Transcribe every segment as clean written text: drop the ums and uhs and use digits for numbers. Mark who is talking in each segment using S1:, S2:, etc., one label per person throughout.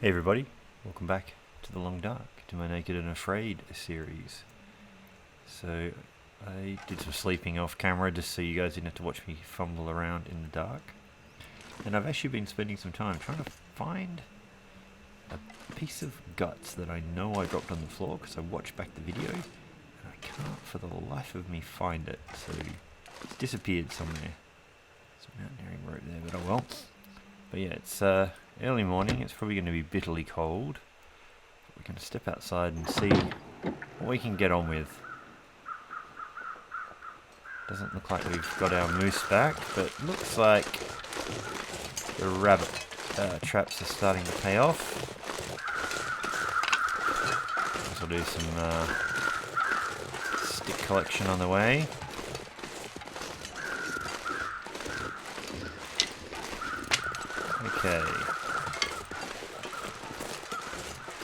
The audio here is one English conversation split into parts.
S1: Hey everybody, welcome back to The Long Dark, to my Naked and Afraid series. So, I did some sleeping off camera just so you guys didn't have to watch me fumble around in the dark. And I've actually been spending some time trying to find a piece of guts that I know I dropped on the floor because I watched back the video and I can't for the life of me find it. So, it's disappeared somewhere. There's a mountaineering rope there, but oh well. But yeah, it's early morning, it's probably going to be bitterly cold. We're going to step outside and see what we can get on with. Doesn't look like we've got our moose back, but looks like the rabbit traps are starting to pay off. We'll do some stick collection on the way. Okay,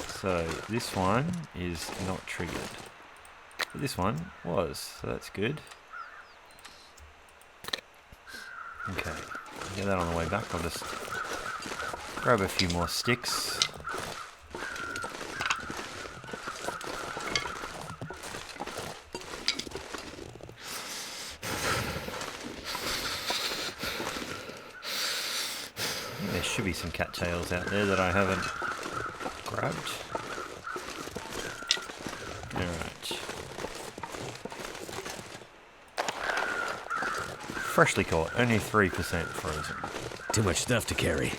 S1: so this one is not triggered, but this one was, so that's good. Okay, get that on the way back. I'll just grab a few more sticks. There should be some cattails out there that I haven't grabbed. Alright. Freshly caught, only 3% frozen.
S2: Too much stuff to carry.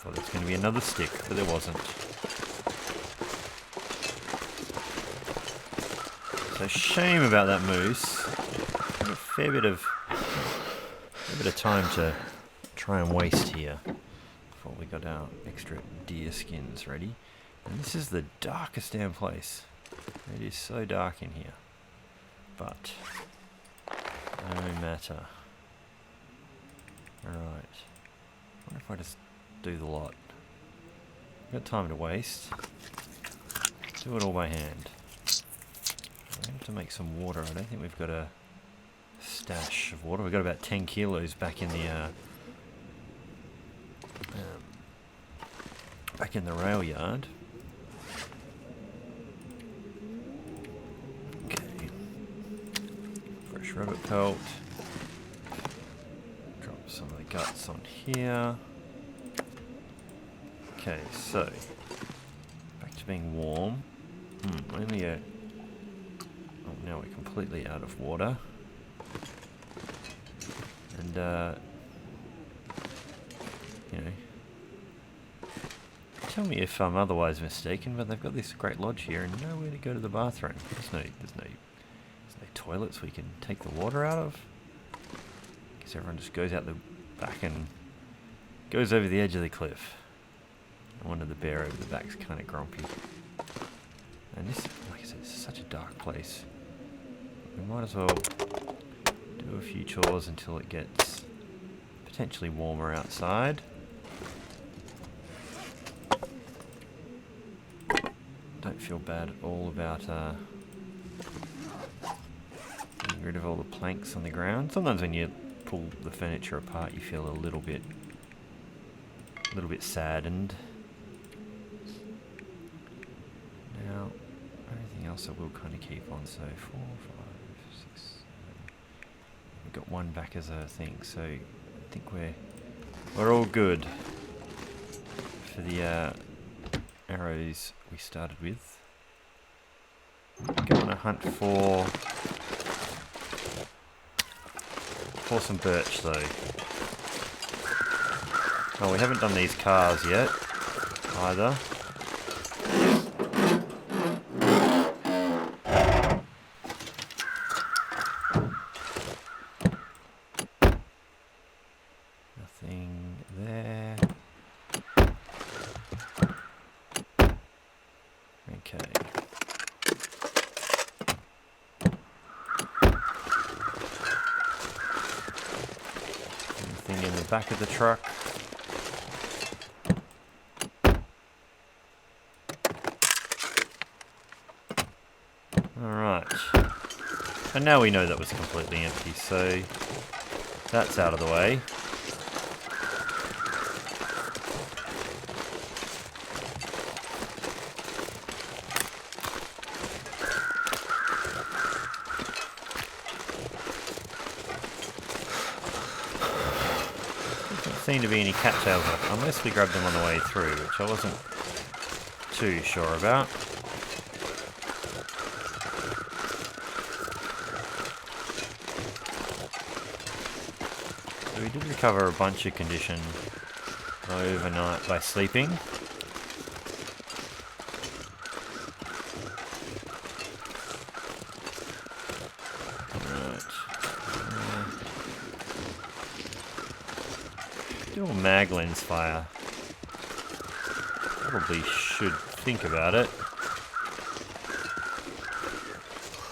S1: Thought there was going to be another stick, but there wasn't. So shame about that moose. Had a fair bit of time to try and waste here before we got our extra deer skins ready. And this is the darkest damn place. It is so dark in here. But no matter. Alright. I wonder if I just do the lot. Got time to waste. Do it all by hand. We have to make some water. I don't think we've got a stash of water. We've got about 10 kilos back in the rail yard. Okay. Fresh rabbit pelt. Drop some of the guts on here. Okay, so back to being warm. Only a now we're completely out of water. And, you know, tell me if I'm otherwise mistaken, but they've got this great lodge here and nowhere to go to the bathroom. There's no toilets we can take the water out of. Guess everyone just goes out the back and goes over the edge of the cliff. I wonder the bear over the back's kind of grumpy. And this, like I said, it's such a dark place. We might as well do a few chores until it gets potentially warmer outside. Don't feel bad at all about getting rid of all the planks on the ground. Sometimes when you pull the furniture apart you feel a little bit saddened. Now, everything else I will kind of keep on, so 4, 5, 6, 7. We've got one back as a thing, so I think we're all good for the arrows we started with. Go on a hunt for some birch though. Oh, we haven't done these cars yet either. Nothing there. Okay. Anything in the back of the truck? And now we know that was completely empty, so that's out of the way. Doesn't seem to be any cattails left, unless we grabbed them on the way through, which I wasn't too sure about. So we did recover a bunch of condition overnight by sleeping. Right. Dual mag lens fire. Probably should think about it.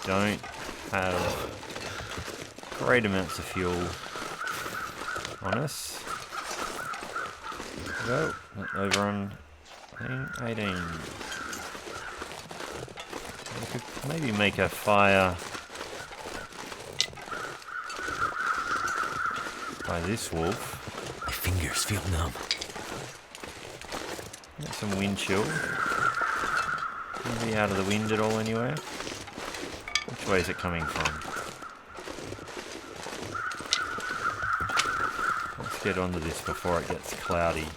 S1: Don't have great amounts of fuel on us. Go. Over on 18. We could maybe make a fire by this wolf.
S2: My fingers feel numb.
S1: Get some wind chill. Maybe out of the wind at all anywhere. Which way is it coming from? Let's get onto this before it gets cloudy.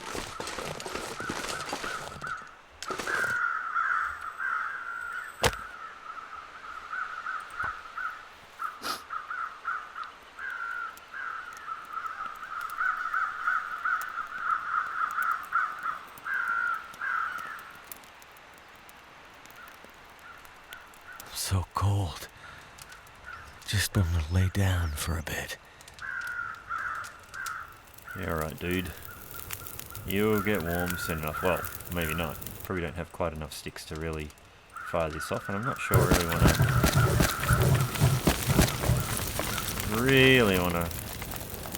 S2: So cold. Just want to lay down for a bit.
S1: Yeah, alright, dude. You'll get warm soon enough. Well, maybe not. Probably don't have quite enough sticks to really fire this off, and I'm not sure I really want to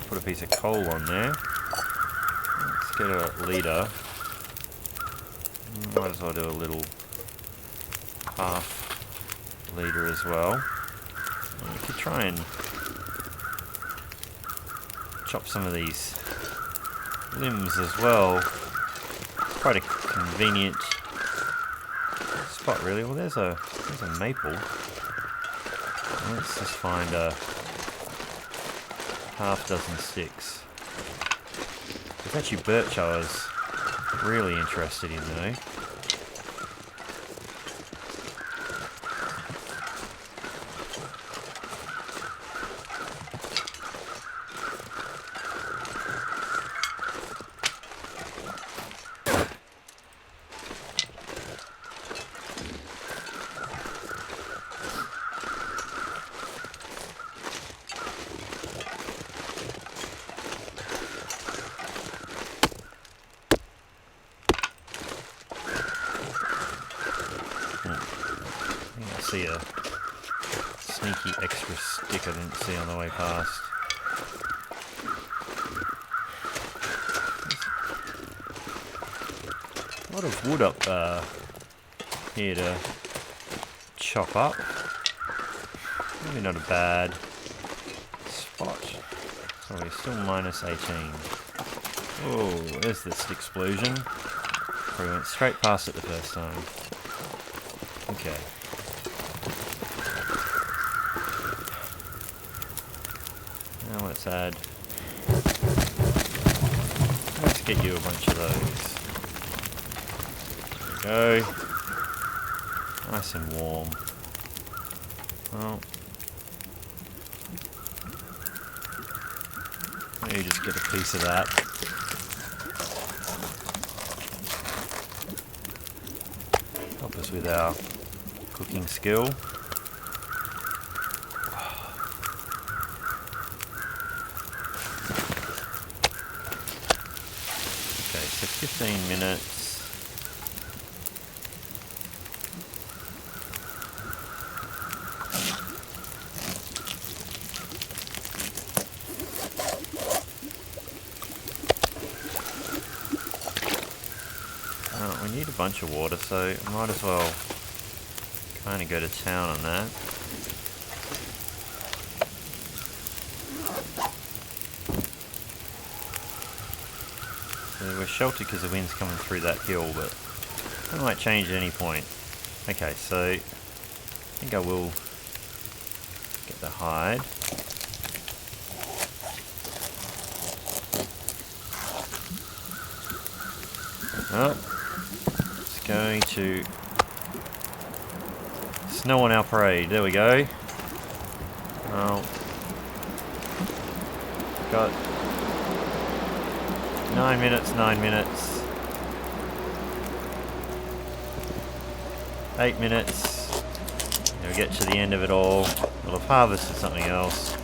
S1: put a piece of coal on there. Let's get a leader. Might as well do a little half leader as well. And we could try and chop some of these limbs as well. Quite a convenient spot, really. Well, there's a maple. Let's just find a half dozen sticks. It's actually birch I was really interested in, though. See a sneaky extra stick I didn't see on the way past. A lot of wood up here to chop up. Maybe not a bad spot. So we're still minus 18. Oh, there's this explosion. Probably went straight past it the first time. Okay. Now let's add. Let's get you a bunch of those. There we go. Nice and warm. Well, maybe just get a piece of that. Help us with our cooking skill. Okay, so 15 minutes. We need a bunch of water, so I might as well kind of go to town on that. we're sheltered because the wind's coming through that hill, but that might change at any point. Okay, so I think I will get the hide. Oh, it's going to snow on our parade. There we go. Oh, got 9 minutes, 9 minutes. 8 minutes. Now we get to the end of it all. We'll have harvested something else.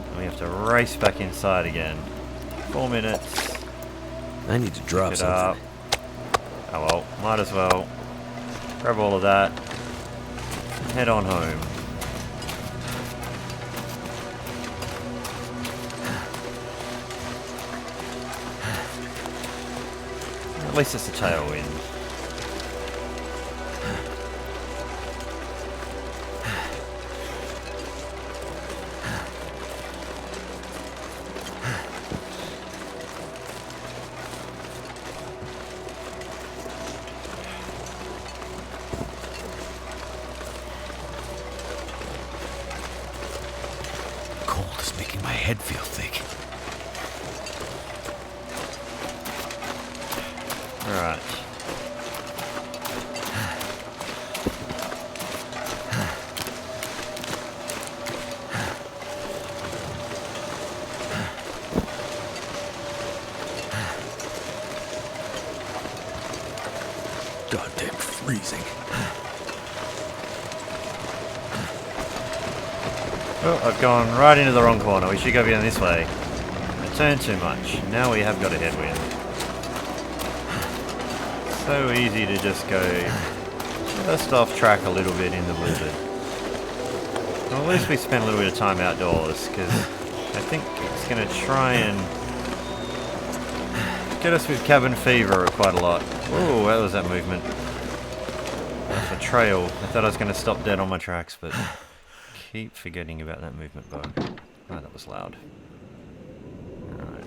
S1: And we have to race back inside again. 4 minutes.
S2: I need to drop
S1: Pick it up.
S2: something.
S1: Oh well, might as well. Grab all of that. And head on home. At least it's a tailwind.
S2: Cold is making my head feel thick.
S1: Alright.
S2: Goddamn freezing.
S1: Oh, I've gone right into the wrong corner. We should go down this way. I turned too much. Now we have got a headwind. So easy to just go just off track a little bit in the blizzard. Well, at least we spent a little bit of time outdoors, because I think it's going to try and get us with cabin fever quite a lot. Oh, that was that movement. That's a trail. I thought I was going to stop dead on my tracks, but keep forgetting about that movement bug. Oh, that was loud. Alright.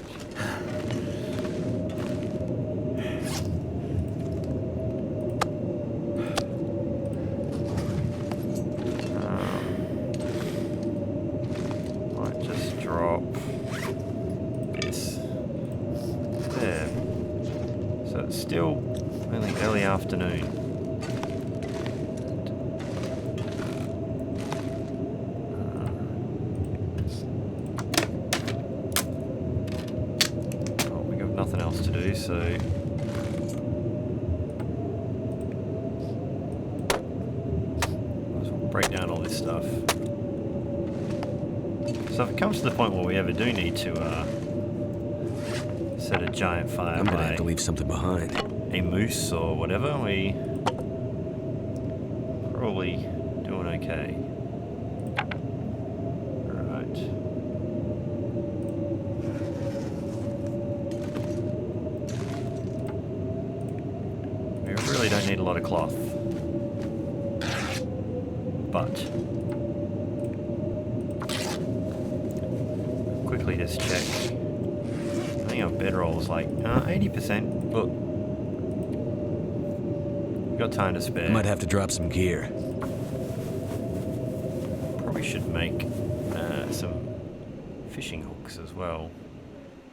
S1: Might just drop this there. So it's still only early afternoon. Nothing else to do, so might as well break down all this stuff. So if it comes to the point where we ever do need to set a giant fire
S2: I'm gonna
S1: by
S2: have to leave something behind.
S1: a moose or whatever, we probably doing okay. Really don't need a lot of cloth, but quickly just check. I think our bedroll is like 80%. Look, we've got time to spare.
S2: I might have to drop some gear.
S1: Probably should make some fishing hooks as well.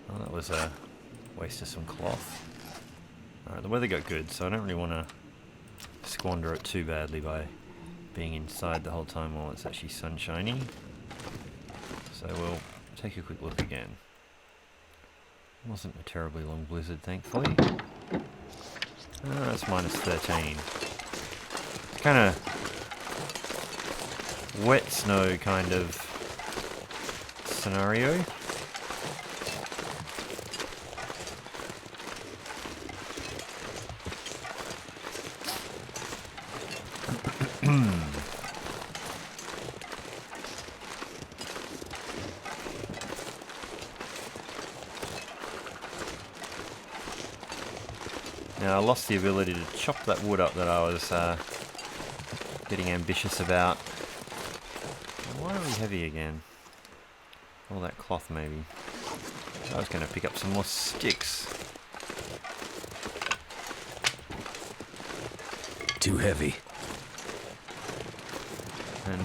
S1: Oh, that was a waste of some cloth. Alright, the weather got good, so I don't really want to squander it too badly by being inside the whole time while it's actually sunshiny. So we'll take a quick look again. It wasn't a terribly long blizzard, thankfully. It's minus 13. It's kind of wet snow kind of scenario. Now I lost the ability to chop that wood up that I was getting ambitious about. Why are we heavy again? All that cloth maybe. I was going to pick up some more sticks.
S2: Too heavy.
S1: And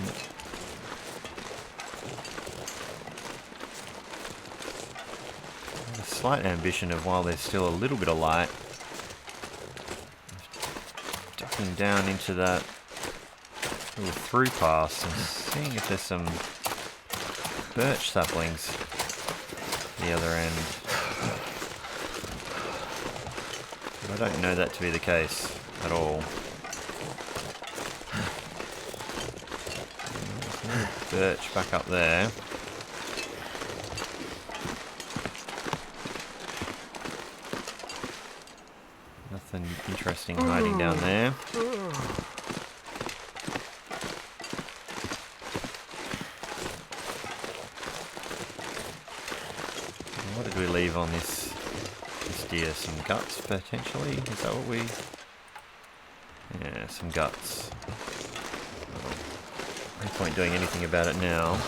S1: a slight ambition of, while there's still a little bit of light, ducking down into that little through pass and seeing if there's some birch saplings at the other end. But I don't know that to be the case at all. Birch back up there. Nothing interesting hiding down there. What did we leave on this deer? Some guts, potentially? Is that what we... Yeah, some guts. No point doing anything about it now.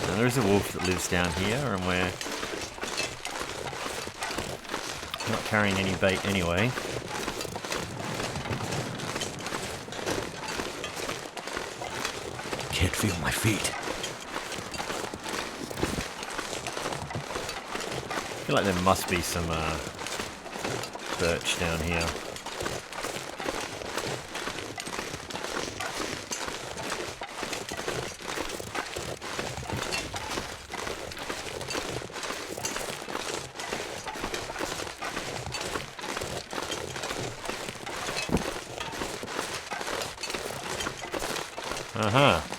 S1: Now, there is a wolf that lives down here, and we're not carrying any bait anyway.
S2: Can't feel my feet.
S1: I feel like there must be some birch down here.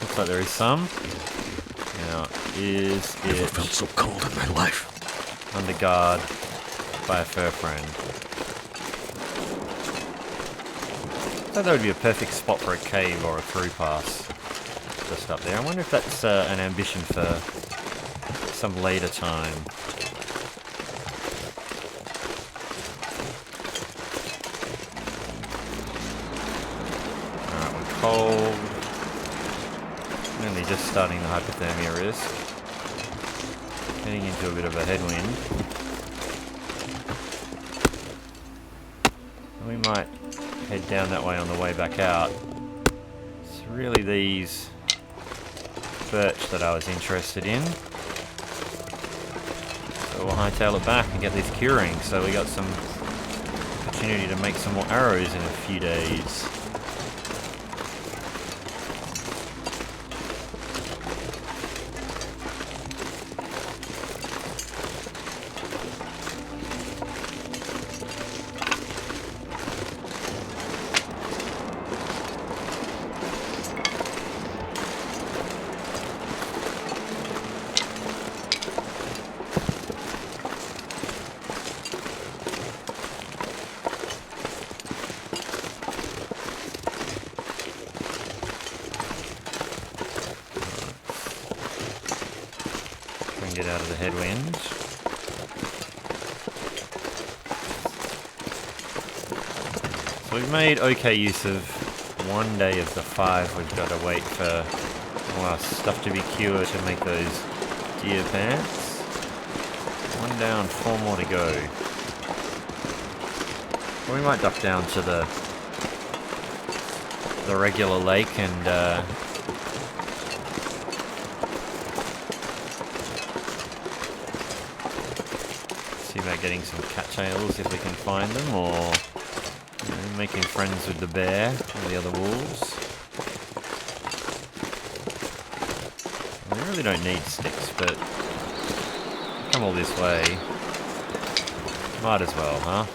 S1: Looks like there is some. Now, is
S2: Never
S1: it
S2: felt so cold in my life.
S1: under guard by a fur friend? I thought that would be a perfect spot for a cave or a through pass. Just up there. I wonder if that's an ambition for some later time. Alright, we're cold. Only just starting the hypothermia risk. Getting into a bit of a headwind. We might head down that way on the way back out. It's really these birch that I was interested in. So we'll hightail it back and get these curing. So we got some opportunity to make some more arrows in a few days. Get out of the headwind. So we've made okay use of one day of the 5. We've got to wait for all our stuff to be cured to make those deer pants. 1 down, 4 more to go. Well, we might duck down to the regular lake and see about getting some cattails if we can find them, or making friends with the bear or the other wolves. We really don't need sticks, but come all this way. Might as well, huh?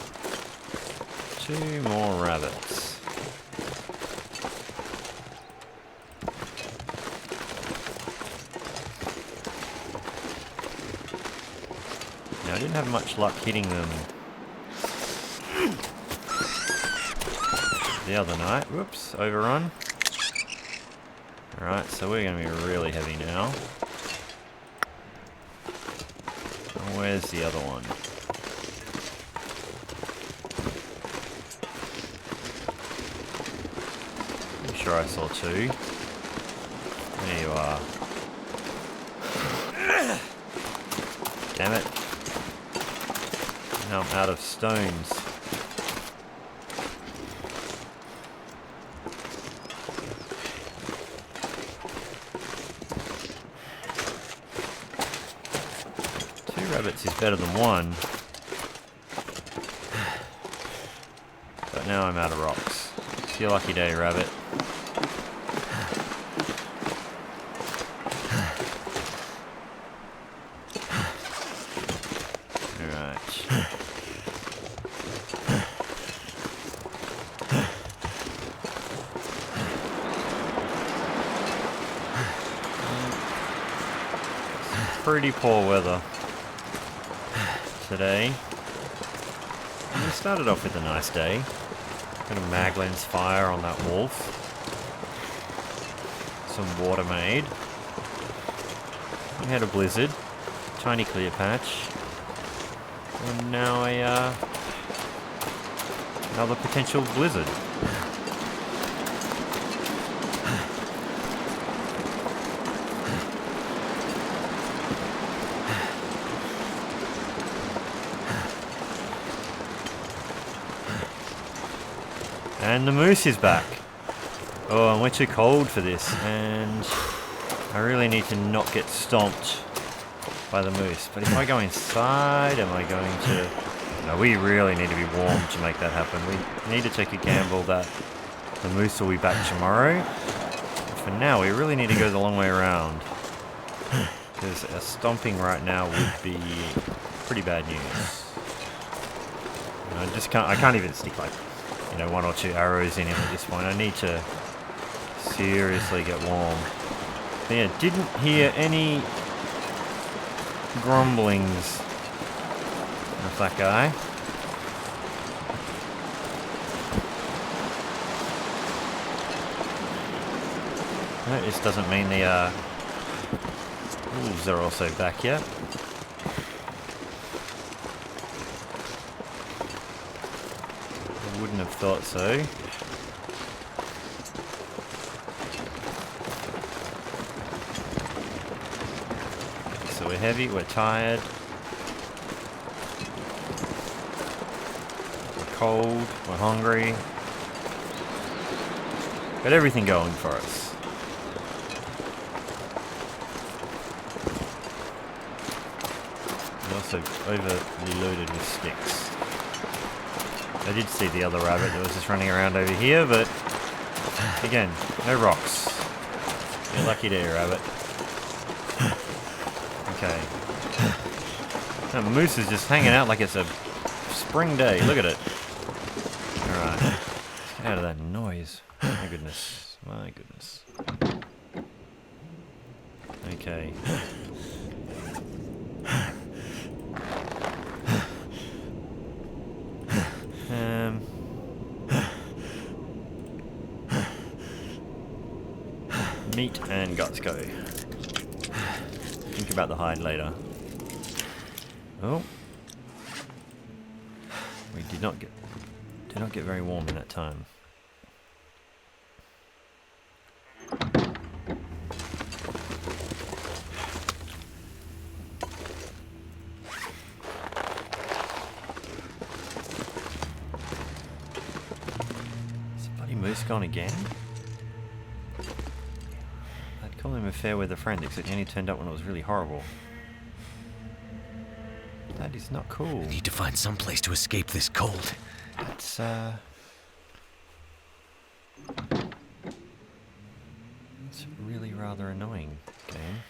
S1: 2 more rabbits. I didn't have much luck hitting them the other night. Whoops, overrun. Alright, so we're going to be really heavy now. Where's the other one? Pretty sure I saw 2. There you are. Damn it. Now I'm out of stones. Two rabbits is better than one. But now I'm out of rocks. It's your lucky day, rabbit. Pretty poor weather today. We started off with a nice day. Got a Maglin's fire on that wolf. Some water made. We had a blizzard. Tiny clear patch. And now another potential blizzard. And the moose is back. Oh, and we're too cold for this, and I really need to not get stomped by the moose. But if I go inside, am I going to... No, we really need to be warm to make that happen. We need to take a gamble that the moose will be back tomorrow. But for now, we really need to go the long way around, because a stomping right now would be pretty bad news. I can't even stick like, one or two arrows in him at this point. I need to seriously get warm. But yeah, didn't hear any grumblings of that guy. No, this doesn't mean the wolves are also back yet. Wouldn't have thought so. So we're heavy, we're tired, we're cold, we're hungry. Got everything going for us. We're also overloaded with sticks. I did see the other rabbit that was just running around over here, but again, no rocks. You're lucky day, rabbit. Okay. That moose is just hanging out like it's a spring day. Look at it. Alright. Let's get out of that noise. My goodness. My goodness. Okay. Meat and guts go. Think about the hide later. Oh, we did not get very warm in that time. Is the bloody moose gone again? Call him a fair weather friend, except he only turned up when it was really horrible. That is not cool.
S2: I need to find some place to escape this cold.
S1: It's really rather annoying, game.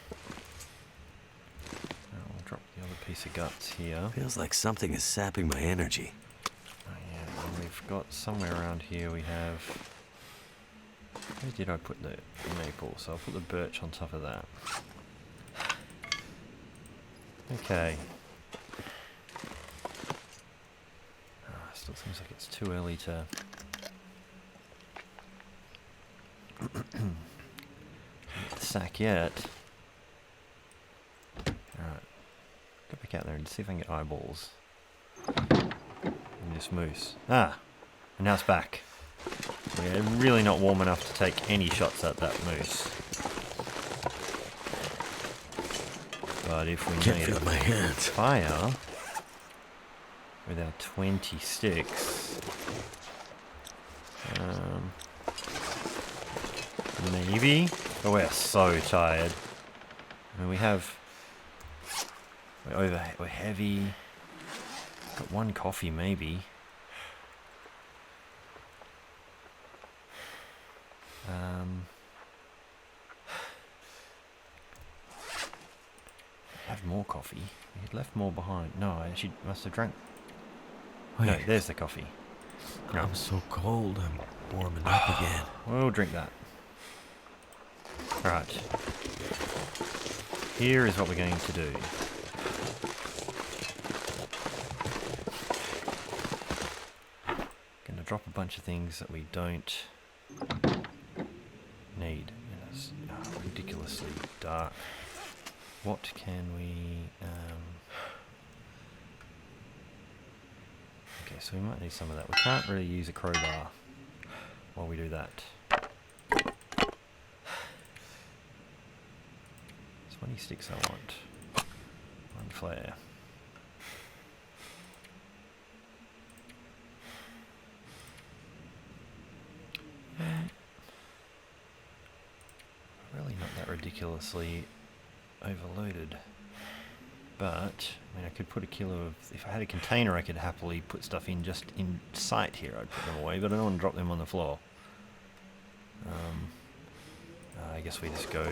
S1: I'll drop the other piece of guts here.
S2: Feels like something is sapping my energy.
S1: Oh yeah, and we've got somewhere around here we have... Where did I put the maple? So I'll put the birch on top of that. Okay. Still seems like it's too early to... get the sack yet. Alright. Go back out there and see if I can get eyeballs. And this moose. Ah! And now it's back. We're really not warm enough to take any shots at that moose. But if we
S2: Can't
S1: need
S2: feel
S1: a
S2: my hands.
S1: fire with our 20 sticks, maybe. But we're so tired. I mean, we're heavy. Got one coffee, maybe. Have more coffee. He left more behind. No, I actually must have drank.
S2: Wait,
S1: No, there's the coffee. No.
S2: I'm so cold. I'm warming up again.
S1: We'll drink that. Alright. Here is what we're going to do. Going to drop a bunch of things that we don't need. It's ridiculously dark. What can we... okay, so we might need some of that. We can't really use a crowbar while we do that. 20 sticks I want. One flare. Really not that ridiculously overloaded. But, I mean, I could put a kilo of... if I had a container, I could happily put stuff in just in sight here. I'd put them away, but I don't want to drop them on the floor. I guess we just go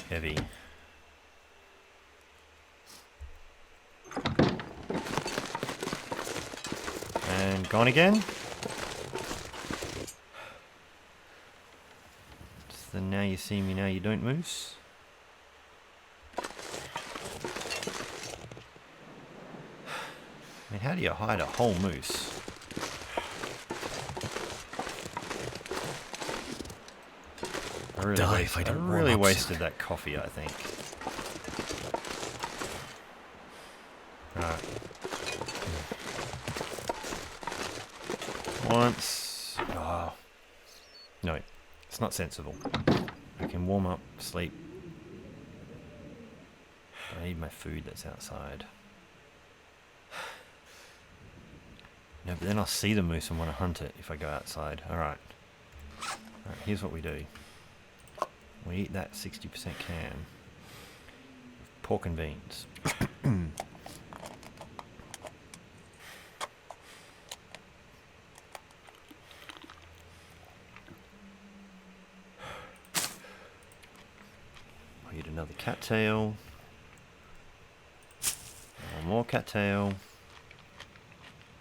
S1: heavy. And gone again. It's the now you see me, now you don't moose. I mean, how do you hide a whole moose? I really wasted that coffee, I think. Right. Once... oh. No, it's not sensible. I can warm up, sleep. I need my food that's outside. No, but then I'll see the moose and want to hunt it if I go outside. Alright. Alright, here's what we do. We eat that 60% can. Pork and beans. I'll eat another cattail. One more cattail.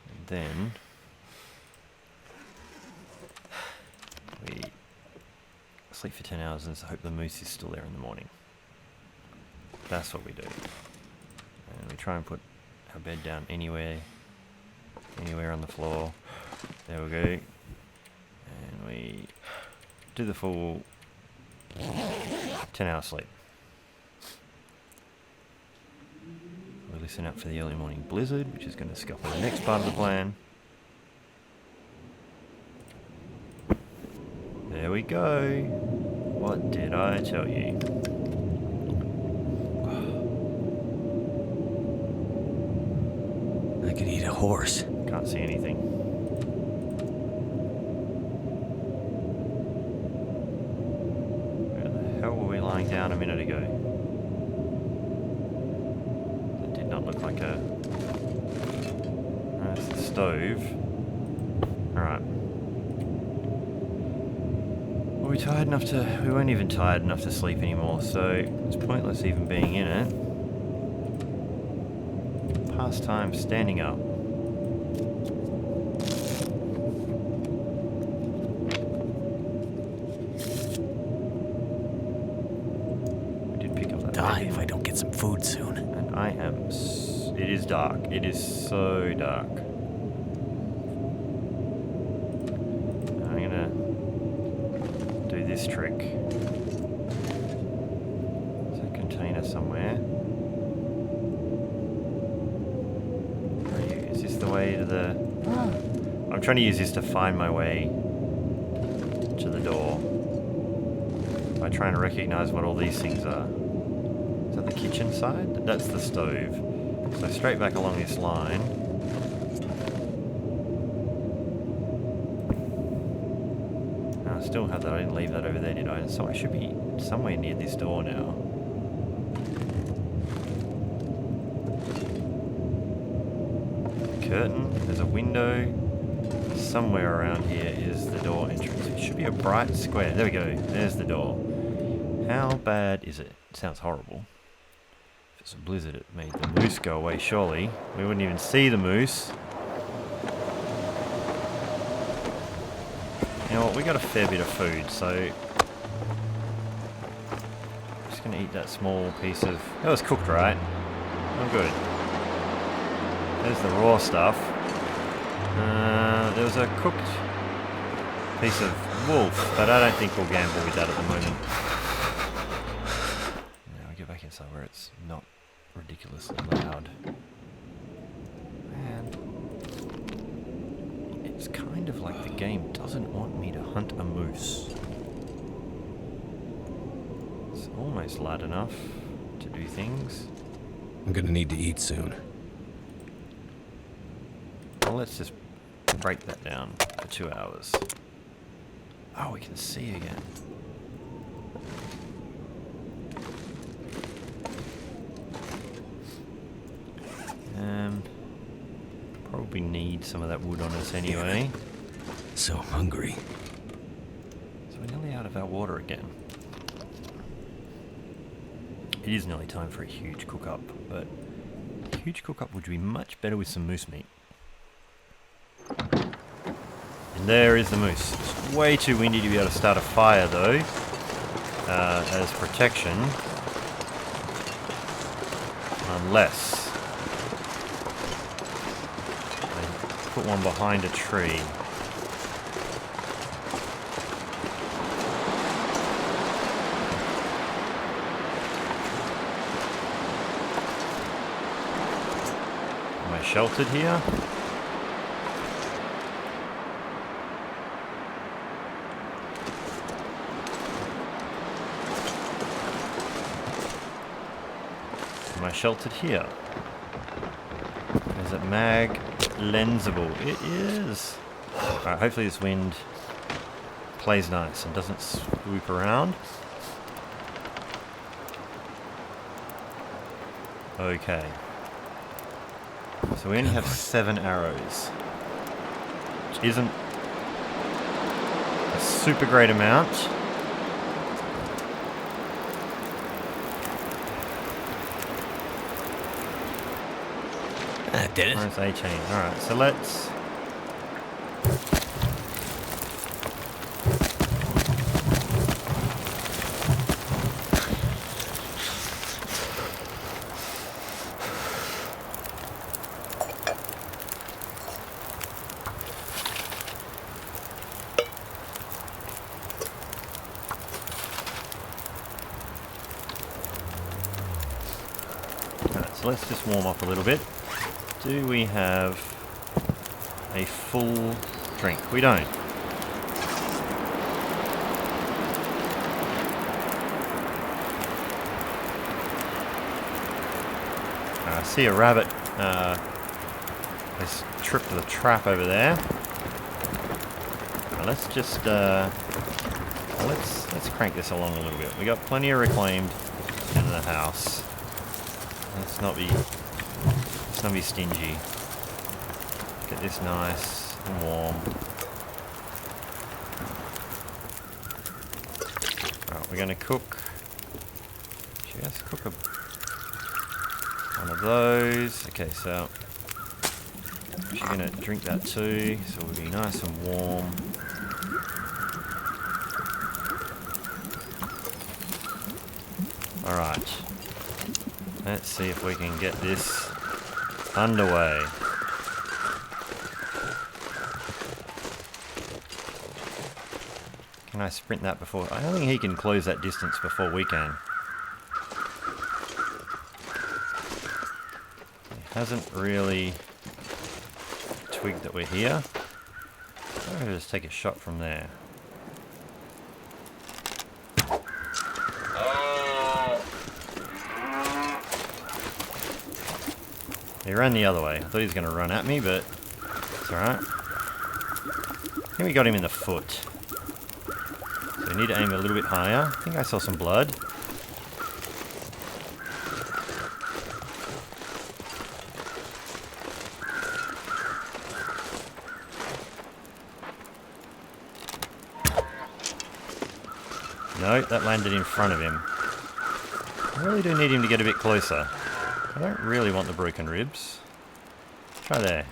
S1: And then we sleep for 10 hours and hope the moose is still there in the morning. That's what we do. And we try and put our bed down anywhere on the floor. There we go. And we do the full 10-hour sleep. We listen up for the early morning blizzard, which is going to scupper the next part of the plan. There we go. What did I tell you?
S2: I could eat a horse.
S1: Can't see anything. Where the hell were we lying down a minute ago? That did not look like a... that's the stove. Alright. Were we tired enough to... we weren't even tired enough to sleep anymore, so it's pointless even being in it. Past time standing up. We did pick up that
S2: Die
S1: baby.
S2: if I don't get some food soon.
S1: And I am... it is dark. It is so dark. I'm gonna do this trick. There's a container somewhere. Where are you? Is this the way to the... I'm trying to use this to find my way to the door by trying to recognize what all these things are. Is that the kitchen side? That's the stove. So straight back along this line. I still have that. I didn't leave that over there, did I? So I should be somewhere near this door now. Curtain. There's a window. Somewhere around here is the door entrance. It should be a bright square. There we go. There's the door. How bad is it? It sounds horrible. If it's a blizzard, it made the moose go away, surely. We wouldn't even see the moose. You know what? We got a fair bit of food, so... I'm just going to eat that small piece of... That was cooked, right? Oh, good. There's the raw stuff. There was a cooked piece of wolf, but I don't think we'll gamble with that at the moment. Now we get back inside where it's not ridiculously loud. And it's kind of like the game doesn't want me to hunt a moose. It's almost loud enough to do things.
S3: I'm gonna need to eat soon.
S1: Well, let's just break that down for 2 hours. Oh, we can see again. Probably need some of that wood on us anyway.
S3: So hungry.
S1: So we're nearly out of our water again. It is nearly time for a huge cook-up, but a huge cook-up would be much better with some moose meat. And there is the moose. It's way too windy to be able to start a fire though, as protection. Unless I put one behind a tree. Am I sheltered here? Am I sheltered here? Is it mag lensable? It is. Alright, hopefully this wind plays nice and doesn't swoop around. Okay. So we only have 7 arrows, which isn't a super great amount.
S3: That did it.
S1: Where's A chain? Alright, so let's... Alright, so let's just warm up a little bit. Do we have a full drink? We don't. I see a rabbit has tripped the trap over there. Now let's just let's crank this along a little bit. We got plenty of reclaimed in the house. Let's not be stingy. Get this nice and warm. Alright, we're going to cook. Just cook one of those. Okay, so she's going to drink that too, so we'll be nice and warm. Alright. Let's see if we can get this underway. Can I sprint that before? I don't think he can close that distance before we can. He hasn't really twigged that we're here. I'm going to just take a shot from there. He ran the other way. I thought he was going to run at me, but it's alright. I think we got him in the foot. So we need to aim a little bit higher. I think I saw some blood. No, that landed in front of him. I really do need him to get a bit closer. I don't really want the broken ribs. Try there.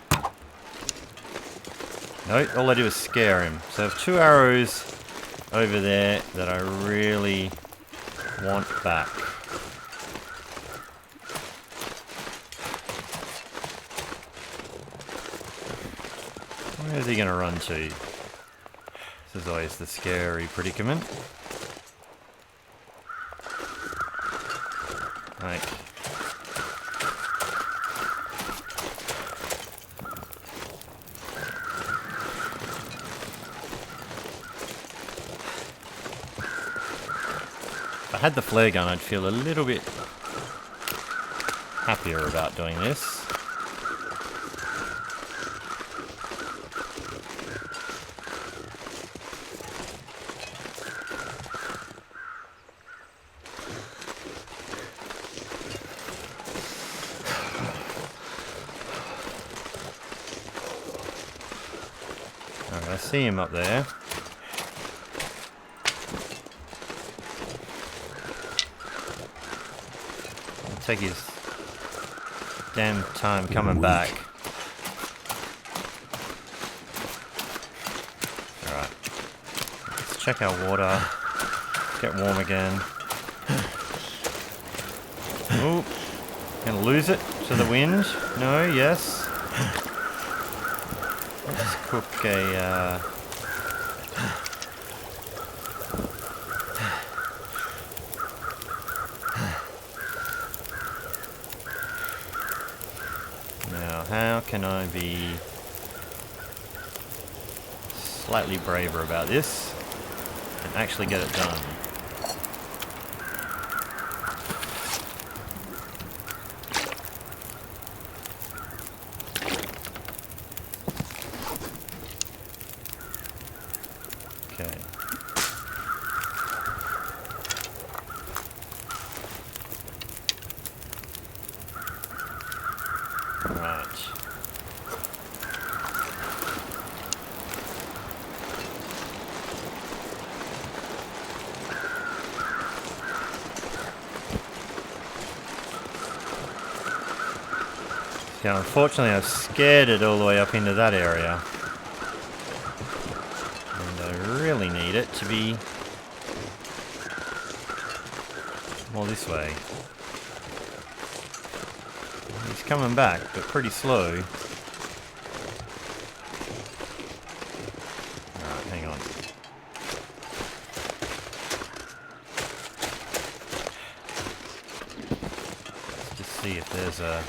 S1: No, all I do is scare him. So I have 2 arrows over there that I really want back. Where is he going to run to? This is always the scary predicament. Like, if I had the flare gun, I'd feel a little bit happier about doing this. Alright, I see him up there. I'll take his damn time coming back. Alright. Let's check our water. Get warm again. Oh, gonna lose it to the wind. No, yes. Let's cook a now, how can I be slightly braver about this and actually get it done? Okay. Right. Yeah, unfortunately I've scared it all the way up into that area. And I really need it to be more this way. He's coming back, but pretty slow. Alright, hang on. Let's just see if there's a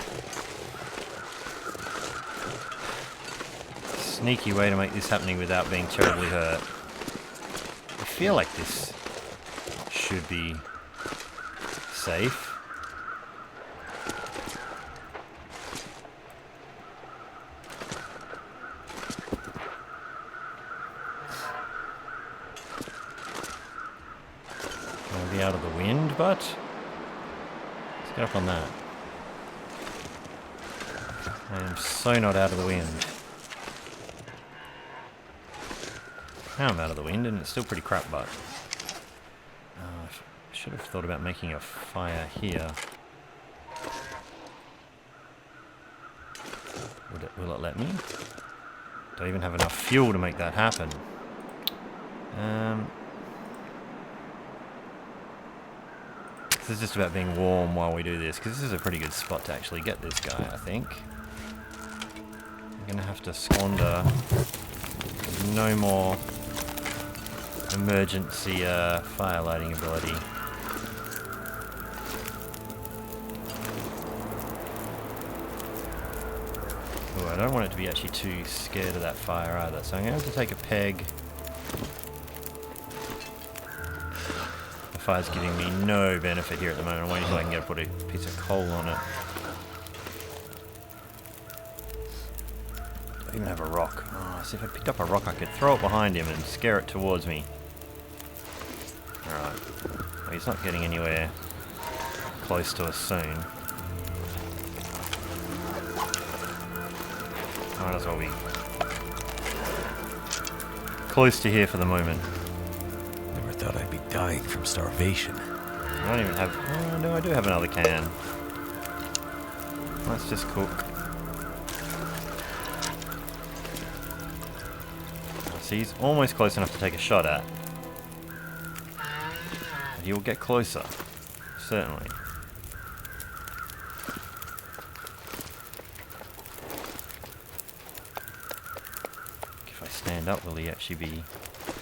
S1: sneaky way to make this happening without being terribly hurt. I feel like this should be safe. I'll be out of the wind, but let's get up on that. I am so not out of the wind. Now I'm out of the wind, and it's still pretty crap, but I should have thought about making a fire here. Will it let me? Do I even have enough fuel to make that happen? This is just about being warm while we do this, because this is a pretty good spot to actually get this guy, I think. I'm going to have to squander no more emergency fire lighting ability. Oh, I don't want it to be actually too scared of that fire either, so I'm going to have to take a peg. The fire's giving me no benefit here at the moment. I'm waiting until I can put a piece of coal on it. I even have a rock. Oh, see if I picked up a rock I could throw it behind him and scare it towards me. Alright. Well, he's not getting anywhere close to us soon. Might as well be close to here for the moment.
S3: Never thought I'd be dying from starvation.
S1: I don't even have... Oh, no, I do have another can. Let's just cook. See, he's almost close enough to take a shot at. But he'll get closer. Certainly. If I stand up, will he actually be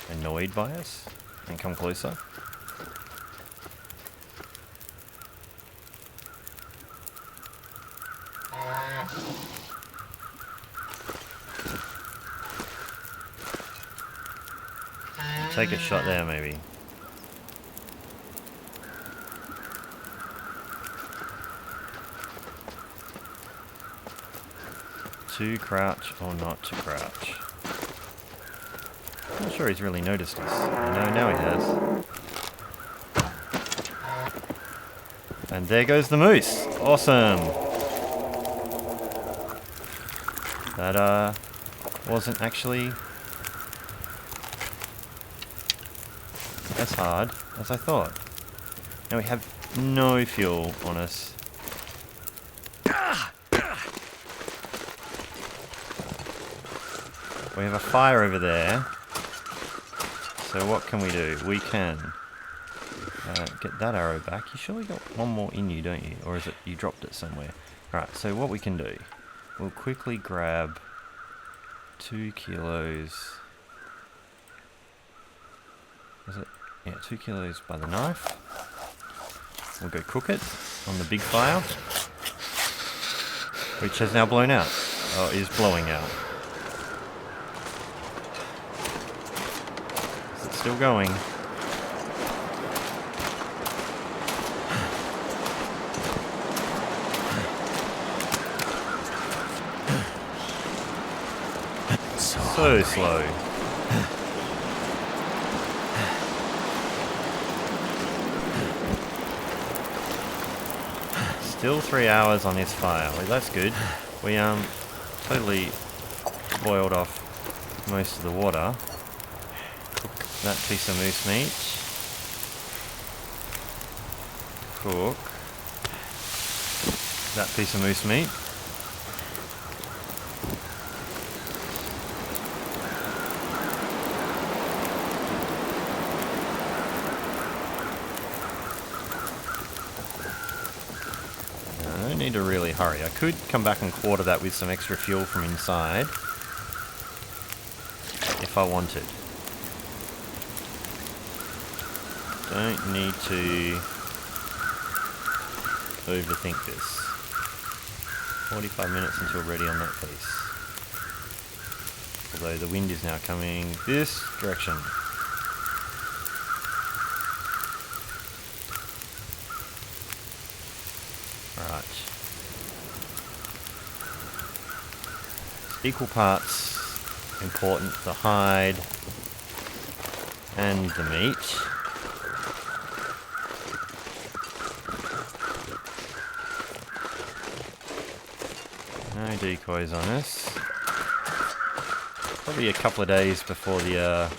S1: annoyed by us and come closer? Take a shot there, maybe. To crouch or not to crouch? Not sure he's really noticed us. No, now he has. And there goes the moose. Awesome. That wasn't actually as hard as I thought. Now we have no fuel on us. We have a fire over there. So what can we do? We can get that arrow back. You surely got one more in you, don't you? Or is it you dropped it somewhere? Alright, so what we can do, we'll quickly grab 2 kilos. Is it? Yeah, 2 kilos by the knife. We'll go cook it on the big fire, which has now blown out. Oh, is blowing out. Is it still going? So slow. Still 3 hours on this fire. Well, that's good. We totally boiled off most of the water. Cook that piece of moose meat. Cook that piece of moose meat. Need to really hurry. I could come back and quarter that with some extra fuel from inside if I wanted. Don't need to overthink this. 45 minutes until ready on that piece. Although the wind is now coming this direction. Right. Equal parts important, the hide and the meat. No decoys on us. Probably a couple of days before the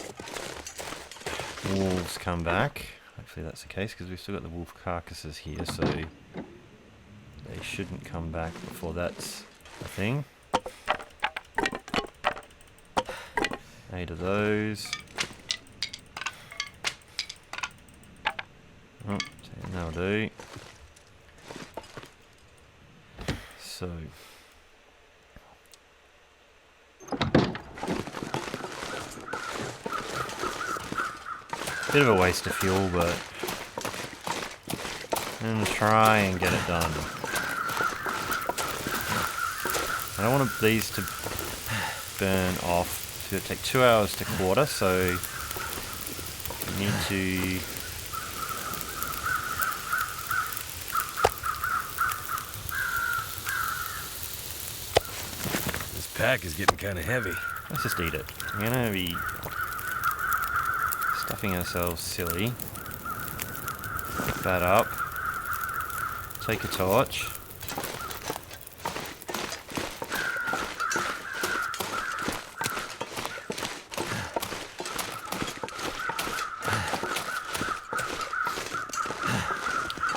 S1: wolves come back. Hopefully that's the case because we've still got the wolf carcasses here, so they shouldn't come back before that's a thing. 8 of those. Oh, that'll do. So. Bit of a waste of fuel, but I'm gonna try and get it done. I don't want these to burn off. It's going to take 2 hours to quarter, so you need to
S3: pack is getting kind of heavy.
S1: Let's just eat it. We're gonna be stuffing ourselves silly. Pick that up. Take a torch.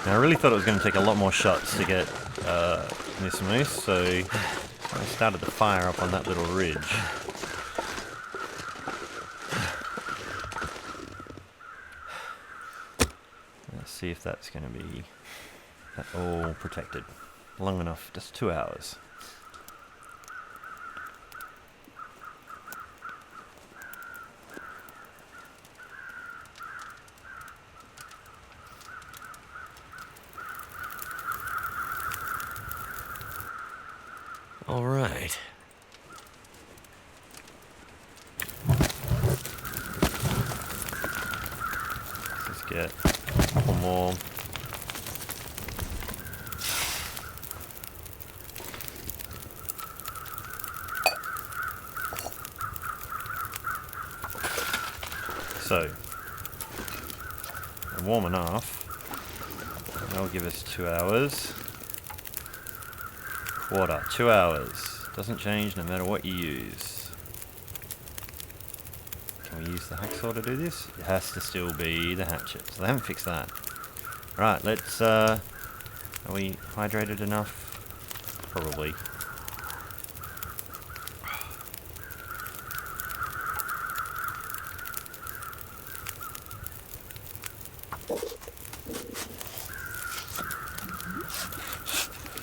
S1: Now, I really thought it was going to take a lot more shots to get this moose, so I started the fire up on that little ridge. Let's see if that's going to be all protected. Long enough, just 2 hours.
S3: All right.
S1: Let's get a couple more. So, they're warm enough. That'll give us 2 hours. Water, 2 hours. Doesn't change no matter what you use. Can we use the hacksaw to do this? It has to still be the hatchet. So they haven't fixed that. Right, let's, are we hydrated enough? Probably.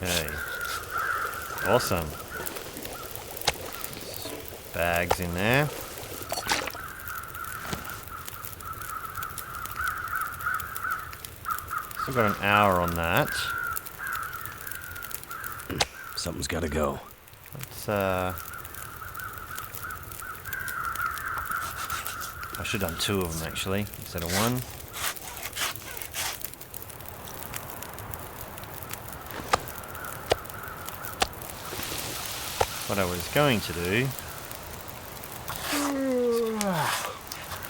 S1: Okay. Awesome. Bags in there. Still got an hour on that.
S3: Something's gotta go.
S1: Let's, I should have done 2 of them actually, instead of 1. What I was going to do,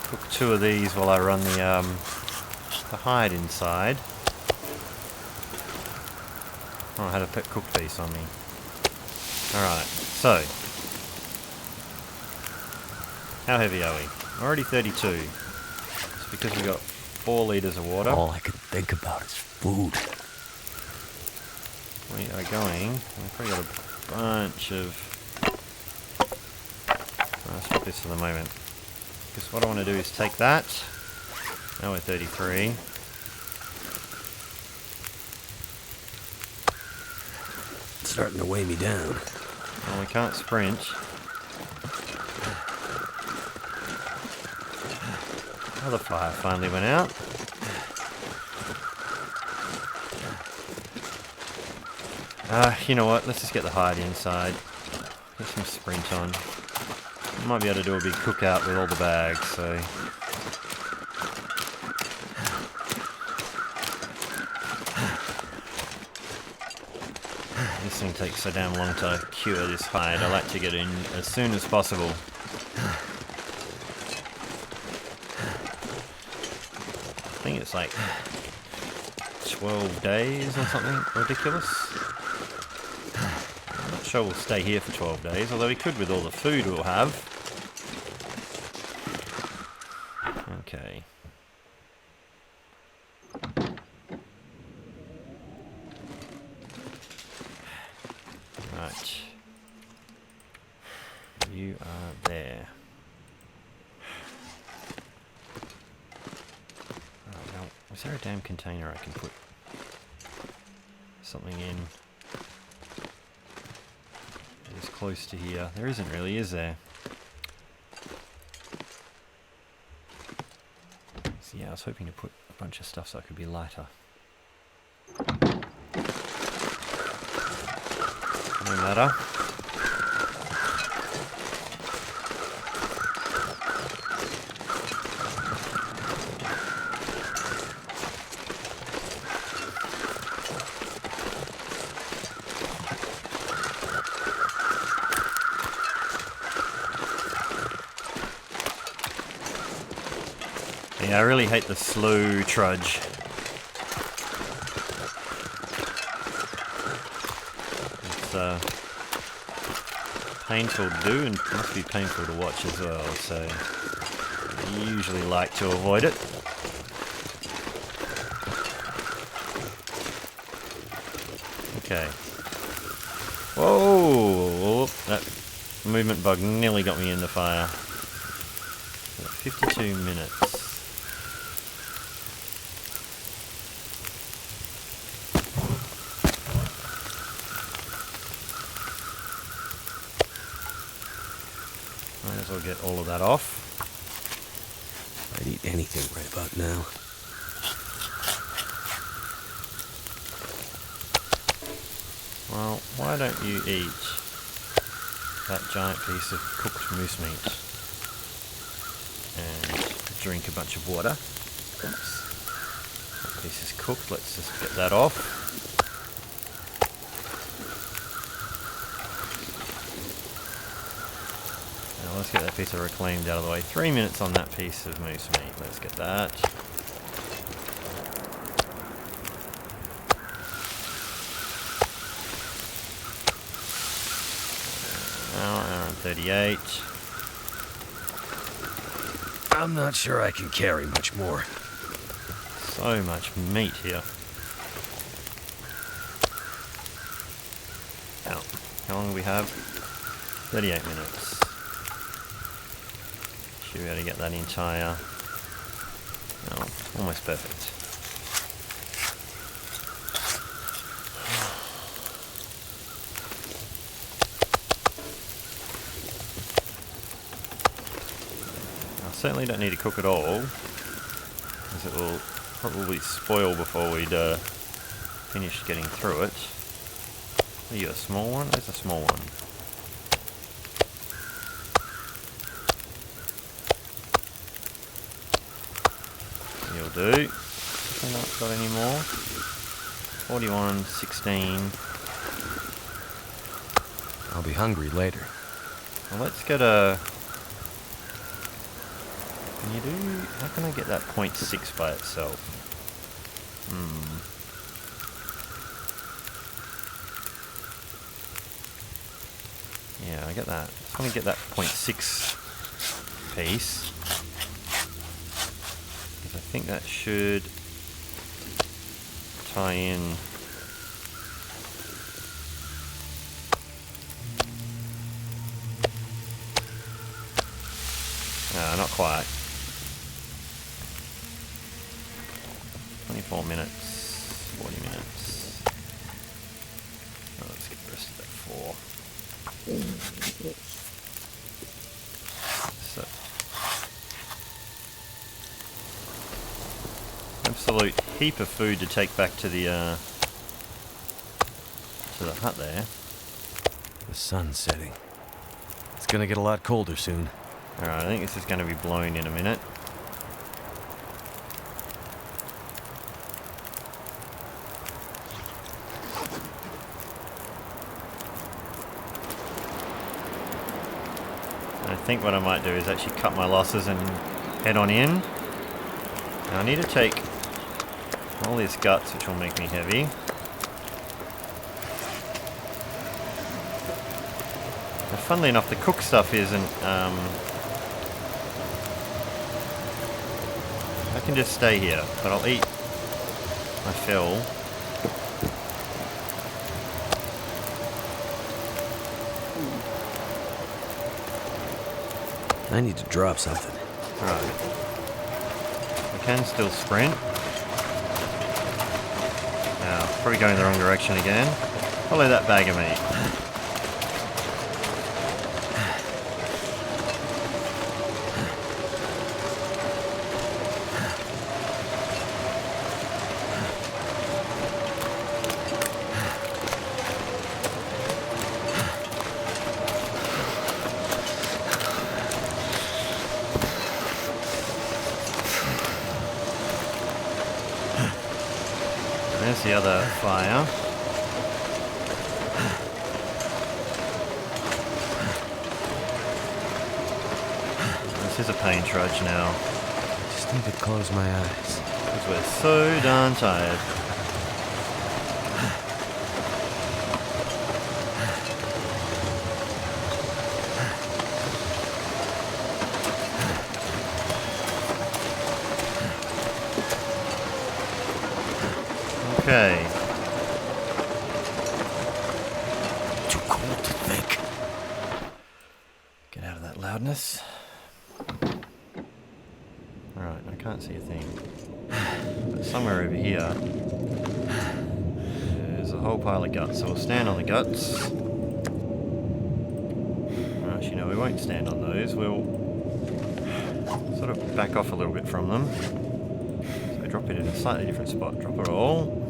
S1: cook 2 of these while I run the hide inside. Oh, I had a cook piece on me. Alright, so, how heavy are we? Already 32. It's because we got 4 litres of water.
S3: All I can think about is food.
S1: We are going, we've probably got a bunch of, I'll stop this for the moment, because what I want to do is take that, now we're 33,
S3: It's starting to weigh me down.
S1: well we can't sprint, other fire finally went out. You know what, let's just get the hide inside, get some sprint on. I might be able to do a big cookout with all the bags, so... This thing takes so damn long to cure this hide, I like to get in as soon as possible. I think it's like 12 days or something ridiculous. I'm not sure we'll stay here for 12 days, although we could with all the food we'll have. Okay. Right. You are there. Right, now, is there a damn container I can put something in? It's close to here. There isn't really, is there? So yeah, I was hoping to put a bunch of stuff so I could be lighter. No matter. Yeah, I really hate the slow trudge. It's painful to do and must be painful to watch as well, so I usually like to avoid it. Okay. Whoa! That movement bug nearly got me in the fire. 52 minutes. Might as well get all of that off.
S3: I'd eat anything right about now.
S1: Well, why don't you eat that giant piece of cooked moose meat and drink a bunch of water. Oops. That piece is cooked, let's just get that off. Now let's get that piece of reclaimed out of the way. 3 minutes on that piece of moose meat, let's get that. Hour and 38.
S3: I'm not sure I can carry much more.
S1: So much meat here. Now, how long do we have? 38 minutes. Should be able to get that entire... Oh, almost perfect. Certainly don't need to cook it all, as it will probably spoil before we'd finish getting through it. Are you a small one? There's a small one. You'll do. Have I not got any more? 41, 16.
S3: I'll be hungry later.
S1: Well, let's get a... Can you do... How can I get that 0.6 by itself? Yeah, I get that. Just want to get that 0.6 piece. Because I think that should tie in... No, not quite. 24 minutes, 40 minutes. Oh, let's get the rest of that 4. So, absolute heap of food to take back to the hut there.
S3: The sun's setting. It's gonna get a lot colder soon.
S1: Alright, I think this is going to be blown in a minute. I think what I might do is actually cut my losses and head on in. Now I need to take all these guts, which will make me heavy. Now, funnily enough, the cooked stuff isn't... I can just stay here, but I'll eat my fill.
S3: I need to drop something.
S1: Alright. I can still sprint. Now, probably going the wrong direction again. Follow that bag of meat. There's the other fire. This is a pain trudge now.
S3: Just
S2: need to close my eyes.
S1: Because we're so darn tired. Okay.
S2: Too cold to think.
S1: Get out of that loudness. Alright, I can't see a thing. But somewhere over here, there's a whole pile of guts, so we'll stand on the guts. Actually, no, we won't stand on those. We'll sort of back off a little bit from them. So drop it in a slightly different spot. Drop it all.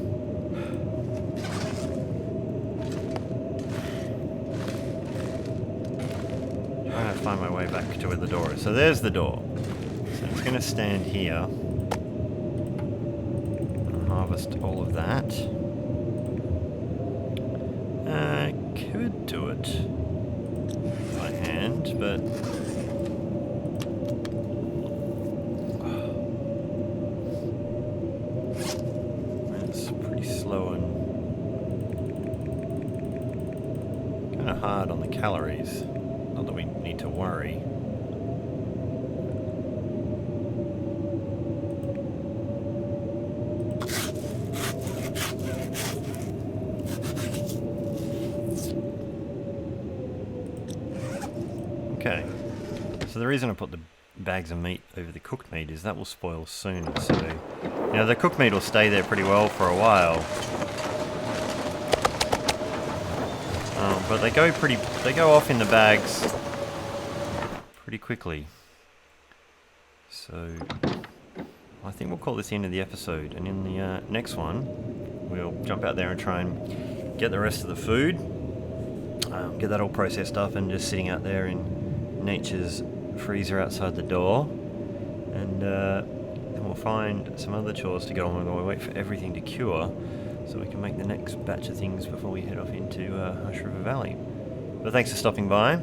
S1: Trying to find my way back to where the door is. So there's the door. So I'm going to stand here and harvest all of that. Could do it by hand, but it's pretty slow and kind of hard on the calories. Not that we need to worry. Okay, so the reason I put the bags of meat over the cooked meat is that will spoil sooner, so, you know, the cooked meat will stay there pretty well for a while. But they go off in the bags pretty quickly. So, I think we'll call this the end of the episode, and in the next one, we'll jump out there and try and get the rest of the food, get that all processed up and just sitting out there in nature's freezer outside the door, and then we'll find some other chores to get on with while we wait for everything to cure, so we can make the next batch of things before we head off into Hush River Valley. But thanks for stopping by.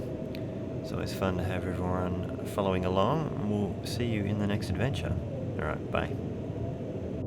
S1: It's always fun to have everyone following along, and we'll see you in the next adventure. Alright, bye.